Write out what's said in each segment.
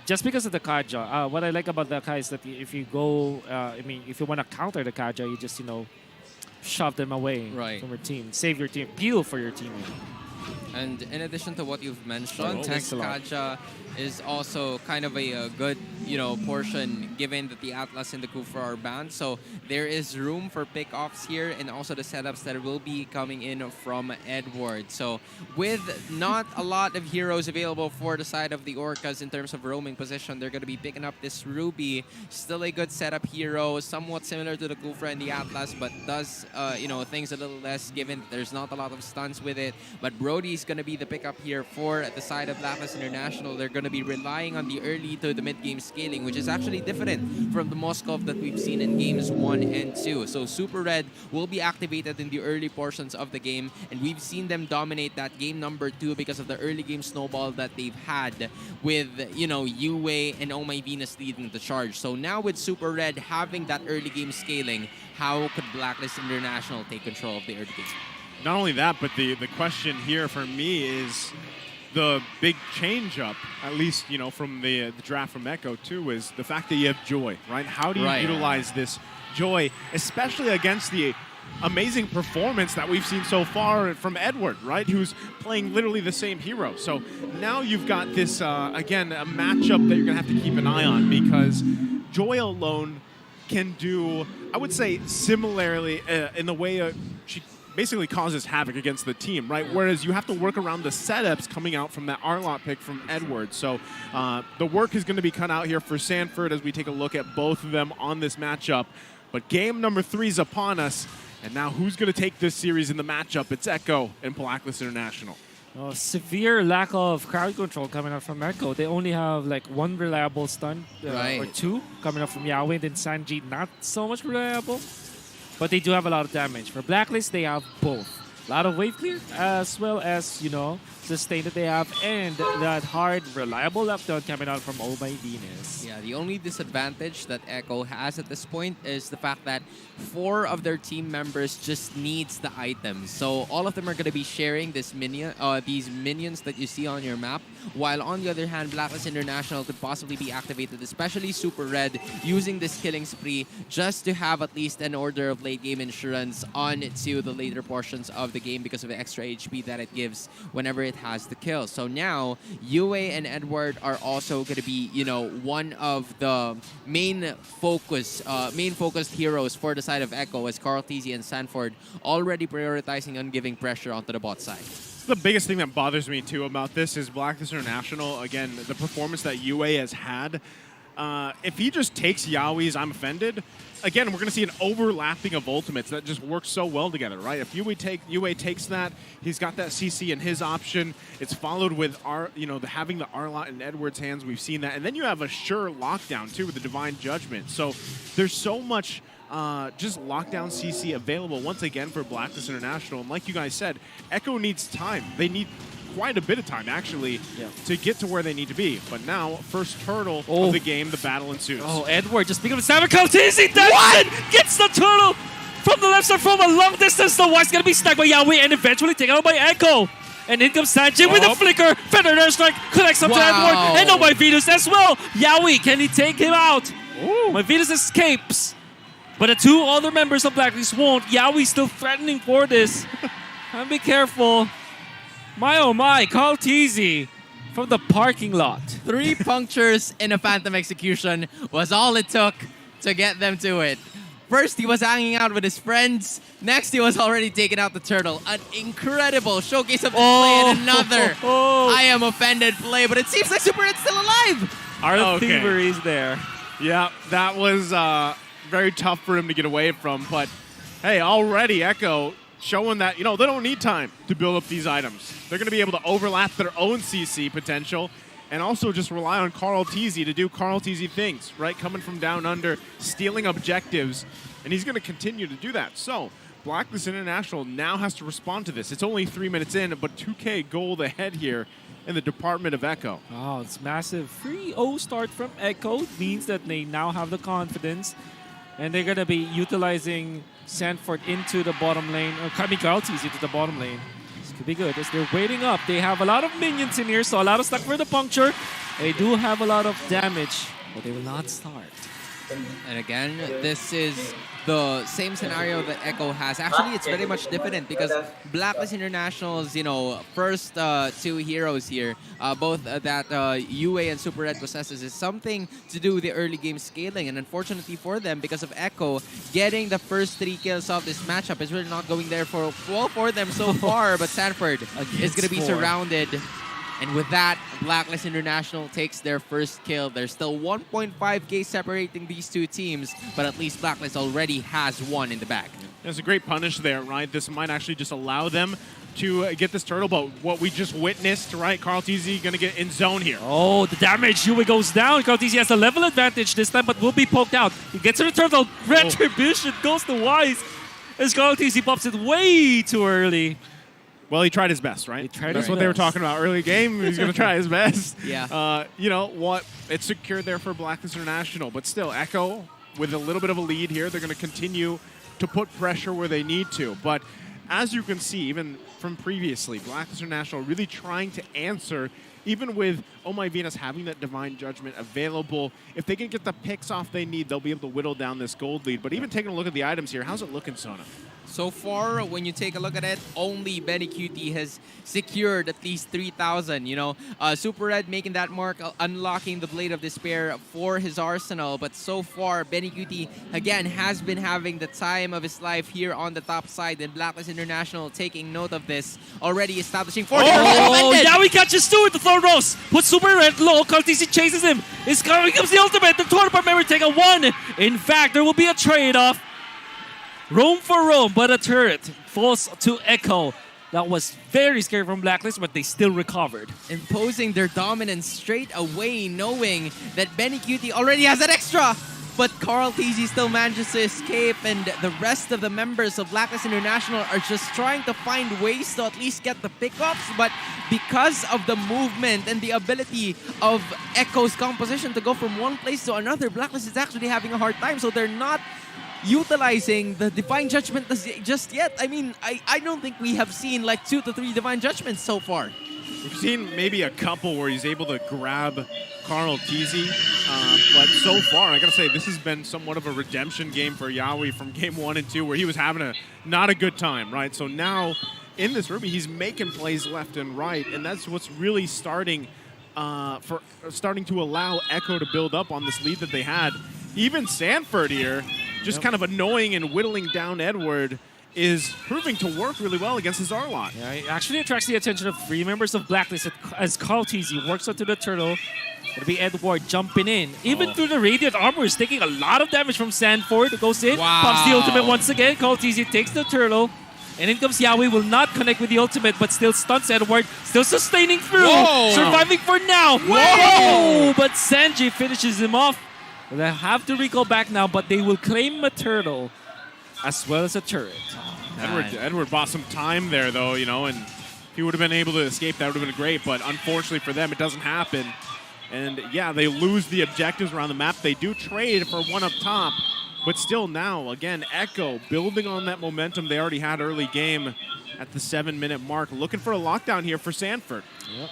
just because of the Kaja. What I like about the Kai is that if you go, if you want to counter the Kaja, you just, shove them away from your team. Save your team. Peel for your team. And in addition to what you've mentioned, Thanks a lot. Kaja is also kind of a good, portion given that the Atlas and the Kufa are banned. So there is room for pick-offs here and also the setups that will be coming in from Edward. So with not a lot of heroes available for the side of the Orcas in terms of roaming position, they're going to be picking up this Ruby. Still a good setup hero, somewhat similar to the Kufa and the Atlas, but does, things a little less given that there's not a lot of stunts with it. But Brody's going to be the pickup here for the side of BLACKLIST International. They're going to be relying on the early to the mid-game scaling, which is actually different from the Moskov that we've seen in games 1 and 2. So Super Red will be activated in the early portions of the game, and we've seen them dominate that game number 2 because of the early game snowball that they've had with, Yue and Oh My Venus leading the charge. So now with Super Red having that early game scaling, how could BLACKLIST International take control of the early game? Not only that, but the question here for me is the big change up, at least, from the draft from Echo too, is the fact that you have Joy, right? How do you utilize this Joy, especially against the amazing performance that we've seen so far from Edward, right? Who's playing literally the same hero. So now you've got this, again, a matchup that you're going to have to keep an eye on, because Joy alone can do, I would say, similarly in the way she basically causes havoc against the team, right? Whereas you have to work around the setups coming out from that Arlott pick from Edward. So the work is going to be cut out here for Sanford as we take a look at both of them on this matchup. But game number 3 is upon us. And now who's going to take this series in the matchup? It's Echo and BLACKLIST International. Severe lack of crowd control coming out from Echo. They only have like 1 reliable stun or 2 coming up from Yahweh. Then Sanji, not so much reliable. But they do have a lot of damage. For BLACKLIST, they have both. A lot of wave clear, as well as, the stain that they have, and that hard, reliable left down coming out from Oh My Venus. Yeah, the only disadvantage that Echo has at this point is the fact that 4 of their team members just needs the items. So all of them are going to be sharing this these minions that you see on your map, while on the other hand, BLACKLIST International could possibly be activated, especially Super Red, using this killing spree just to have at least an order of late game insurance on to the later portions of the game because of the extra HP that it gives whenever it has the kill. So now Yue and Edward are also going to be, one of the main focused heroes for the side of Echo, as Carl Tizzy and Sanford already prioritizing on giving pressure onto the bot side. The biggest thing that bothers me too about this is BLACKLIST International. Again, the performance that Yue has had. If he just takes Yaoi's I'm Offended, again, we're going to see an overlapping of ultimates that just works so well together, right? If Yue takes that, he's got that CC in his option. It's followed with having the Arlott in Edward's hands. We've seen that. And then you have a sure lockdown, too, with the Divine Judgment. So there's so much just lockdown CC available, once again, for BLACKLIST International. And like you guys said, Echo needs time. They need quite a bit of time, actually, to get to where they need to be. But now, first turtle of the game, the battle ensues. Oh, Edward just picking up the Salmon Coast. Easy, gets the turtle from the left side from a long distance. The White's going to be stuck by Yahweh and eventually taken out by Echo. And in comes Sanjay with a flicker. Feather Air Strike connects up to Edward. And Oh My Venus as well. Yahweh, can he take him out? My Venus escapes. But the 2 other members of BLACKLIST won't. Yahweh's still threatening for this. And be careful. My oh my, Carl Tizzy from the parking lot. 3 punctures in a Phantom Execution was all it took to get them to it. First, he was hanging out with his friends. Next, he was already taking out the turtle. An incredible showcase of play and another I Am Offended play, but it seems like Super Red's still alive. Art of Thievery is there. Yeah, that was very tough for him to get away from, but hey, already Echo showing that, they don't need time to build up these items. They're going to be able to overlap their own CC potential and also just rely on Carl Tizzy to do Carl Tizzy things, right? Coming from down under, stealing objectives, and he's going to continue to do that. So BLACKLIST International now has to respond to this. It's only 3 minutes in, but 2K gold ahead here in the department of Echo. Oh, it's massive. 3-0 start from Echo means that they now have the confidence, and they're going to be utilizing Sanford into the bottom lane, or Carl Tizzy into the bottom lane. This could be good as they're waiting up. They have a lot of minions in here, so a lot of stuck for the puncture. They do have a lot of damage, but they will not start. And again, this is the same scenario that Echo has. Actually, it's very much different because BLACKLIST International's, first two heroes here, both that UA and Super Red possesses, is something to do with the early game scaling. And unfortunately for them, because of Echo, getting the first 3 kills of this matchup is really not going there for them so far. But Sanford is going to be surrounded. And with that, BLACKLIST International takes their first kill. There's still 1.5k separating these two teams, but at least BLACKLIST already has one in the bag. There's a great punish there, right? This might actually just allow them to get this turtle, but what we just witnessed, right? KarlTzy going to get in zone here. Oh, the damage. Yue goes down. KarlTzy has a level advantage this time, but will be poked out. He gets to the turtle. Retribution goes to Wise as KarlTzy pops it way too early. Well, he tried his best, right? That's what they were talking about early game. He's going to try his best. Yeah. You know what? It's secured there for BLACKLIST International, but still, Echo with a little bit of a lead here. They're going to continue to put pressure where they need to. But as you can see, even from previously, BLACKLIST International really trying to answer, even with Oh My Venus having that Divine Judgment available. If they can get the picks off they need, they'll be able to whittle down this gold lead. But even taking a look at the items here, how's it looking, Sona? So far, when you take a look at it, only BennyQt has secured at least 3,000. Super Red making that mark, unlocking the Blade of Despair for his arsenal. But so far, BennyQt, again, has been having the time of his life here on the top side. And BLACKLIST International taking note of this, already establishing 4. Oh, yeah, we catches 2 with the Thorn Rose. Puts Super Red low. KarlTzy chases him. Here comes the ultimate. The Tornapart Memory take a 1. In fact, there will be a trade-off. Roam for roam, but a turret falls to Echo. That was very scary from BLACKLIST, but they still recovered. Imposing their dominance straight away, knowing that BennyQt already has an extra. But KarlTzy still manages to escape, and the rest of the members of BLACKLIST International are just trying to find ways to at least get the pickups. But because of the movement and the ability of Echo's composition to go from one place to another, BLACKLIST is actually having a hard time, so they're not utilizing the Divine Judgment just yet. I mean, I don't think we have seen like 2 to 3 Divine Judgments so far. We've seen maybe a couple where he's able to grab KarlTzy, but so far, I gotta say, this has been somewhat of a redemption game for Yawi from game 1 and 2, where he was having not a good time, right? So now, in this Ruby, he's making plays left and right, and that's what's really starting to allow Echo to build up on this lead that they had. Even Sanford here, just kind of annoying and whittling down Edward, is proving to work really well against his Zarlot. Yeah, it actually attracts the attention of 3 members of BLACKLIST as KarlTzy works onto the turtle. It'll be Edward jumping in. Even through the Radiant Armor, is taking a lot of damage from Sanford. Goes in, pops the ultimate once again. KarlTzy takes the turtle. And in comes Yawi, will not connect with the ultimate, but still stunts Edward. Still sustaining through. Surviving for now. Whoa! But Sanji finishes him off. They have to recall back now, but they will claim a turtle as well as a turret. Edward bought some time there, though, and if he would have been able to escape, that would have been great. But unfortunately for them, it doesn't happen. And yeah, they lose the objectives around the map. They do trade for one up top, but still now, again, Echo building on that momentum they already had early game at the 7-minute mark, looking for a lockdown here for Sanford. Yep.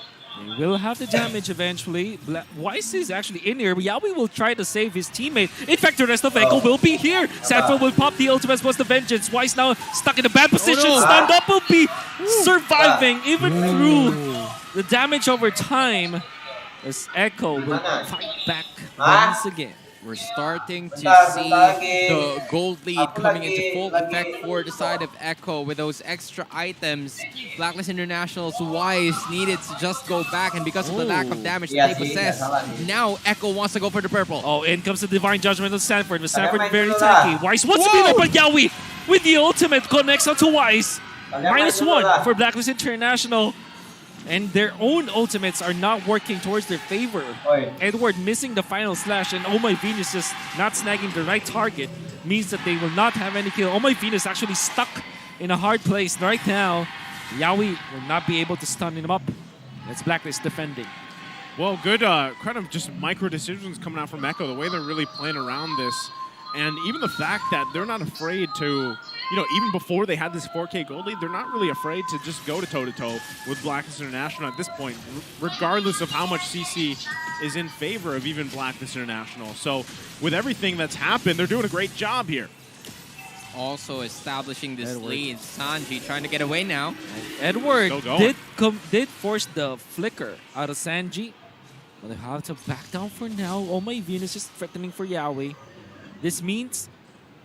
They will have the damage eventually. Wise is actually in here. Yawi will try to save his teammate. In fact, the rest of Echo will be here. Sanford will pop the ultimate plus the vengeance. Wise now stuck in a bad position. Stand up will be surviving even through the damage over time as Echo will fight back once again. We're starting to see the gold lead coming into full effect for the side of Echo with those extra items. BLACKLIST International's Wise needed to just go back, and because of the lack of damage that they possess, now Echo wants to go for the purple. Oh, in comes the Divine Judgment of Sanford. With Sanford very tanky. Wise wants to be there, but Yawi with the ultimate connects onto Wise. -1 for BLACKLIST International. And their own ultimates are not working towards their favor. Edward missing the final slash, and Oh My Venus just not snagging the right target means that they will not have any kill. Oh My Venus actually stuck in a hard place right now. Yawi will not be able to stun him up. That's BLACKLIST defending. Well, good kind of just micro decisions coming out from Echo. The way they're really playing around this. And even the fact that they're not afraid to, even before they had this 4K gold lead, they're not really afraid to just go to toe-to-toe with BLACKLIST International at this point, regardless of how much CC is in favor of even BLACKLIST International. So with everything that's happened, they're doing a great job here. Also establishing this lead. Sanji trying to get away now. Edward did force the flicker out of Sanji, but they have to back down for now. Oh my Venus is threatening for Yawi. This means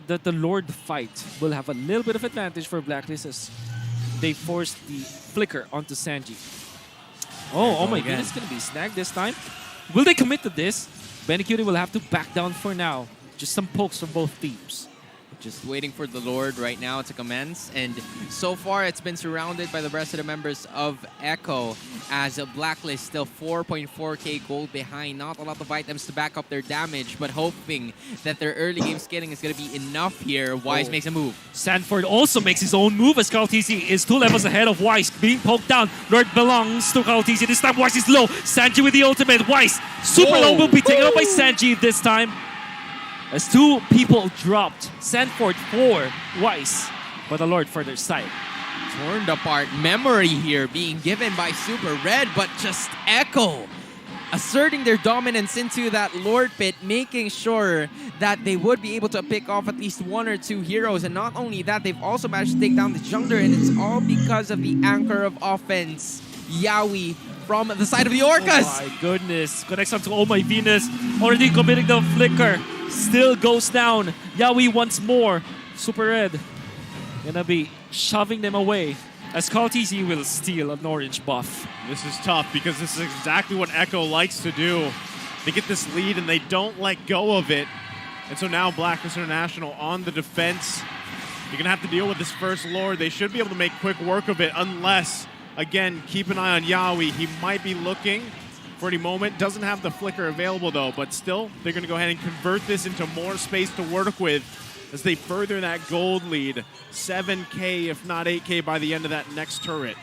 that the Lord fight will have a little bit of advantage for BLACKLIST as they force the flicker onto Sanji. Oh my Venus is going to be snagged this time. Will they commit to this? BennyCutie will have to back down for now. Just some pokes from both teams. Just waiting for the Lord right now to commence. And so far, it's been surrounded by the rest of the members of ECHO as BLACKLIST still 4.4k gold behind. Not a lot of items to back up their damage, but hoping that their early game scaling is going to be enough here. Wise makes a move. Sanford also makes his own move as KTC is 2 levels ahead of Wise, being poked down. Lord belongs to KTC. This time Wise is low. Sanji with the ultimate. Wise, super low, will be taken out by Sanji this time. As 2 people dropped. Sanford for Wise, but the Lord for their side. Torn apart memory here being given by Super Red, but just ECHO asserting their dominance into that Lord pit, making sure that they would be able to pick off at least 1 or 2 heroes. And not only that, they've also managed to take down the jungler, and it's all because of the anchor of offense, Yawi, from the side of the Orcas. Oh my goodness. Connects up to Oh My Venus. Already committing the flicker. Still goes down. Yawi once more. Super Red gonna be shoving them away as KTC will steal an orange buff. This is tough because this is exactly what ECHO likes to do. They get this lead and they don't let go of it. And so now BLACKLIST International on the defense. You're gonna have to deal with this first Lord. They should be able to make quick work of it unless, again, keep an eye on Yawi. He might be looking for any moment. Doesn't have the flicker available though, but still, they're going to go ahead and convert this into more space to work with as they further that gold lead. 7K, if not 8K by the end of that next turret.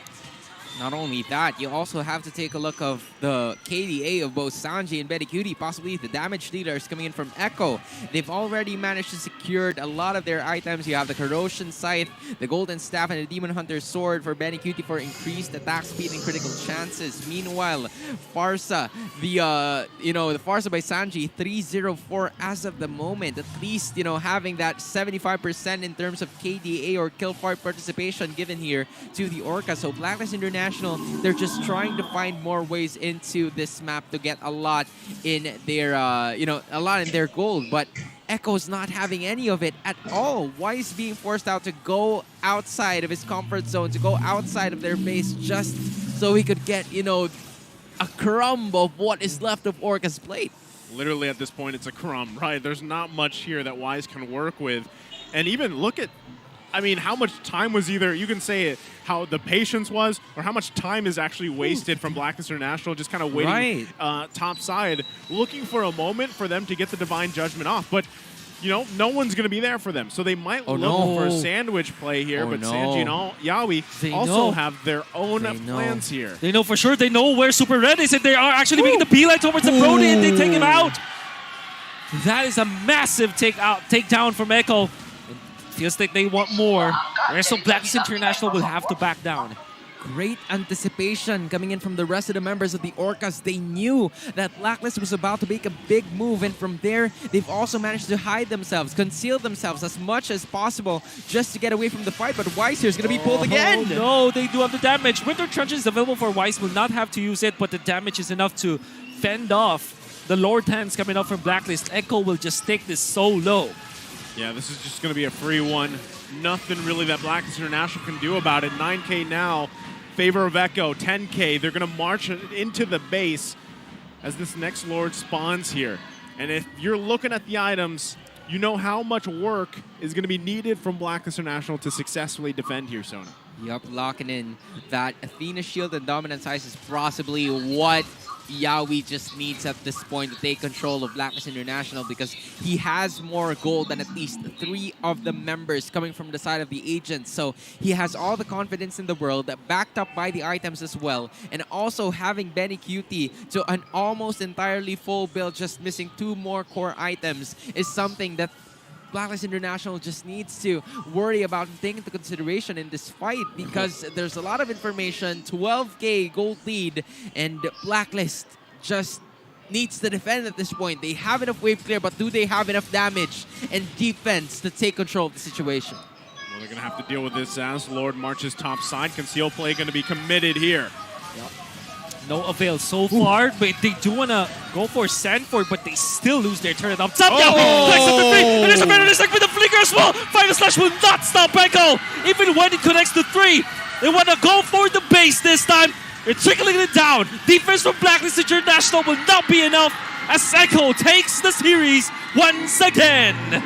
Not only that, you also have to take a look of the KDA of both Sanji and BennyCutie, possibly the damage leaders coming in from ECHO. They've already managed to secure a lot of their items. You have the Corrosion Scythe, the Golden Staff, and the Demon Hunter Sword for BennyCutie for increased attack speed and critical chances. Meanwhile, Farsa, the Farsa by Sanji, 304 as of the moment. At least, having that 75% in terms of KDA or kill fart participation given here to the Orca. So BLACKLIST International, they're just trying to find more ways into this map to get a lot in their gold, but ECHO's not having any of it at all. Wise being forced out to go outside of his comfort zone, to go outside of their base just so he could get, a crumb of what is left of Orca's plate. Literally at this point, it's a crumb, right? There's not much here that Wise can work with. And even look at, how much time was either, you can say it, how the patience was, or how much time is actually wasted from BLACKLIST International, just kind of waiting top side, looking for a moment for them to get the Divine Judgment off. But, no one's going to be there for them. So they might look for a sandwich play here, but Sanji and Yawi also have their own plans here. They know for sure. They know where Super Red is, and they are actually making the beeline towards the Brody, and they take him out. That is a massive takedown from ECHO. Feels like they want more. So BLACKLIST International will have to back down. Great anticipation coming in from the rest of the members of the Orcas. They knew that BLACKLIST was about to make a big move, and from there, they've also managed to hide themselves, conceal themselves as much as possible just to get away from the fight. But Wise here is going to be pulled again. No, they do have the damage. Winter Truncheon is available for Wise. Will not have to use it, but the damage is enough to fend off the Lord hands coming up from BLACKLIST. ECHO will just take this so low. Yeah, this is just going to be a free one. Nothing really that BLACKLIST International can do about it. 9K now, favor of ECHO. 10K, they're going to march into the base as this next Lord spawns here. And if you're looking at the items, you know how much work is going to be needed from BLACKLIST International to successfully defend here, Sona. Yup, locking in that Athena Shield and Dominance Ice is possibly what Yawi just needs at this point to take control of BLACKLIST International, because he has more gold than at least 3 of the members coming from the side of the agents. So he has all the confidence in the world, backed up by the items as well, and also having BennyCutie to an almost entirely full build, just missing 2 more core items, is something that BLACKLIST International just needs to worry about taking into consideration in this fight, because there's a lot of information, 12K gold lead, and BLACKLIST just needs to defend at this point. They have enough wave clear, but do they have enough damage and defense to take control of the situation? Well, they're going to have to deal with this as Lord marches top side. Conceal play going to be committed here. Yep. No avail so far, but they do want to go for Sanford, but they still lose their turret up top. Collects up to 3, and there's a better dislike with the flicker as well. Final slash will not stop ECHO. Even when it connects to 3, they want to go for the base this time. They're trickling it down. Defense from BLACKLIST International will not be enough as ECHO takes the series once again.